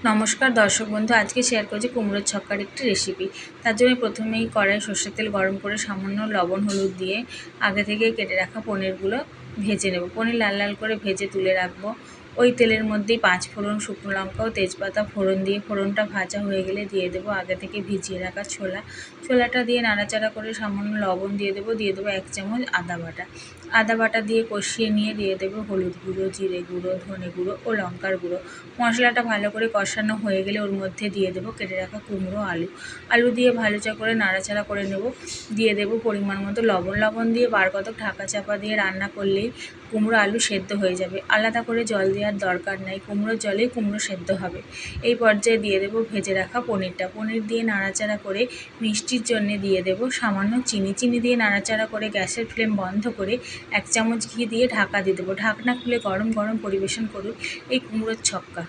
নমস্কার দর্শক বন্ধু, আজকে শেয়ার করছি কুমড়োর ছক্কার একটি রেসিপি। তার জন্য প্রথমেই কড়াই সর্ষের তেল গরম করে সামান্য লবণ হলুদ দিয়ে আগে থেকে কেটে রাখা পনিরগুলো ভেজে নেব। পনির লাল লাল করে ভেজে তুলে রাখবো। ওই তেলের মধ্যেই 5 ফোড়ন, শুকনো লঙ্কা ও তেজপাতা ফোড়ন দিয়ে ফোড়নটা ভাজা হয়ে গেলে দিয়ে দেবো আগে থেকে ভিজিয়ে রাখা ছোলাটা দিয়ে নাড়াচাড়া করে সামান্য লবণ দিয়ে দেবো 1 চামচ আদা বাটা দিয়ে কষিয়ে নিয়ে দিয়ে দেবো হলুদ গুঁড়ো, জিরে গুঁড়ো, ধনে গুঁড়ো ও লঙ্কার গুঁড়ো। মশলাটা ভালো করে কষানো হয়ে গেলে ওর মধ্যে দিয়ে দেবো কেটে রাখা কুমড়ো, আলু দিয়ে ভালো করে নাড়াচাড়া করে নেব। দিয়ে দেবো পরিমাণ মতো লবণ দিয়ে বার কতক ঢাকা চাপা দিয়ে রান্না করলেই কুমড়ো আলু সেদ্ধ হয়ে যাবে। আলাদা করে জল দেওয়ার দরকার নেই, কুমড়োর জলেই কুমড়ো সেদ্ধ হবে। এই পর্যায়ে দিয়ে দেবো ভেজে রাখা পনির দিয়ে নাড়াচাড়া করে মিষ্টির জন্য দিয়ে দেবো সামান্য চিনি দিয়ে নাড়াচাড়া করে গ্যাসের ফ্লেম বন্ধ করে 1 চামচ ঘি দিয়ে ঢাকা দিয়ে দেবো। ঢাকনা খুলে গরম গরম পরিবেশন করুন এই কুমড়োর ছক্কা।